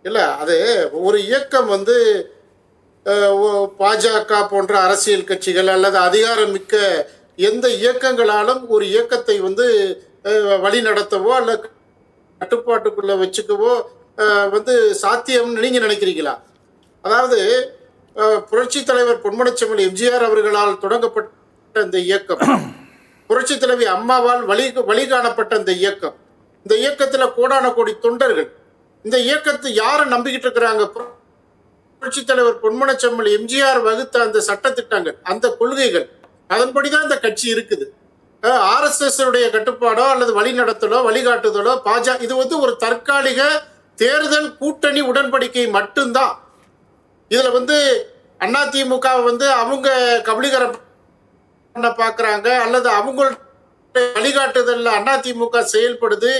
இல்ல அது ஒரு இயக்கம் வந்து பாஜக போன்ற அரசியல் கட்சிகள் அல்லது அதிகாரம் மிக்க எந்த இயக்கங்களாலும் ஒரு இயக்கத்தை வந்து வழி நடத்தவோ அல்ல கட்டுப்பாட்டுக்குள்ள வச்சுக்கவோ வந்து சாத்தியம்னு நீங்க நினைக்கிறீங்களா? அதாவது புரட்சி தலைவர் பொன்மனச்செம்மல் எம்ஜிஆர் அவர்களால் தொடங்கப்பட்ட இந்த இயக்கம், புரட்சி தலைவி அம்மாவால் வழிகாணப்பட்ட இந்த இயக்கம், இந்த இயக்கத்துல கோடான கோடி தொண்டர்கள், இந்த இயக்கத்தை யாரை நம்பிக்கிட்டு இருக்கிறாங்க? புரட்சி தலைவர் பொன்மனச்செம்மல் எம்ஜிஆர் வகுத்த அந்த சட்டத்திட்டங்கள், அந்த கொள்கைகள், அதன்படிதான் இந்த கட்சி இருக்குது. RSS உடைய கட்டுப்பாடோ அல்லது வழிநடத்தலோ வழிகாட்டுதலோ பாஜக இது வந்து ஒரு தற்காலிக தேர்தல் கூட்டணி உடன்படிக்கை மட்டும்தான். இதுல வந்து அதிமுக வந்து அவங்க கபலீகரம் பண்ண பாக்குறாங்க அல்லது அவங்களுடைய வழிகாட்டுதல்ல அதிமுக செயல்படுது.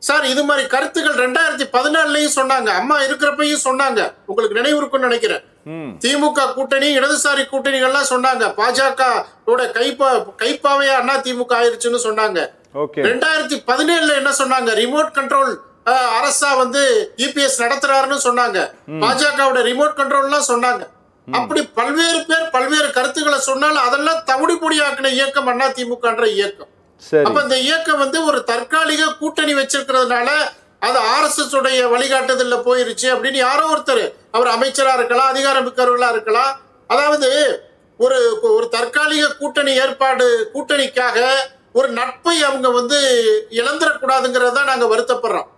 சார், இது மாதிரி கருத்துக்கள் 2014லயும் சொன்னாங்க, அம்மா இருக்கிறப்பையும் சொன்னாங்க. உங்களுக்கு நினைவு இருக்குன்னு நினைக்கிறேன். திமுக கூட்டணி இடதுசாரி கூட்டணிகள்லாம் சொன்னாங்க பாஜக கைப்பாவே அதிமுக ஆயிருச்சுன்னு சொன்னாங்க. 2017 என்ன சொன்னாங்க? ரிமோட் கண்ட்ரோல் அரசா வந்து EPS நடத்துறாருன்னு சொன்னாங்க. பாஜகவோட ரிமோட் கண்ட்ரோல்லாம் சொன்னாங்க. அப்படி பல்வேறு பேர் பல்வேறு கருத்துக்களை சொன்னாலும் அதெல்லாம் தவிடு பொடியாக்கின இயக்கம் அதிமுகன்ற இயக்கம். அப்ப இந்த இயக்கம் வந்து ஒரு தற்காலிக கூட்டணி வச்சிருக்கிறதுனால அது RSS உடைய வழிகாட்டுதல்ல போயிருச்சு அப்படின்னு யாரோ ஒருத்தர், அவர் அமைச்சரா இருக்கலாம், அதிகாரம் மிக்கவர்களா இருக்கலாம், அதாவது ஒரு ஒரு தற்காலிக கூட்டணி ஏற்பாடு கூட்டணிக்காக ஒரு நட்பை அவங்க வந்து இழந்துடக்கூடாதுங்கிறத நாங்க வருத்தப்படுறோம்.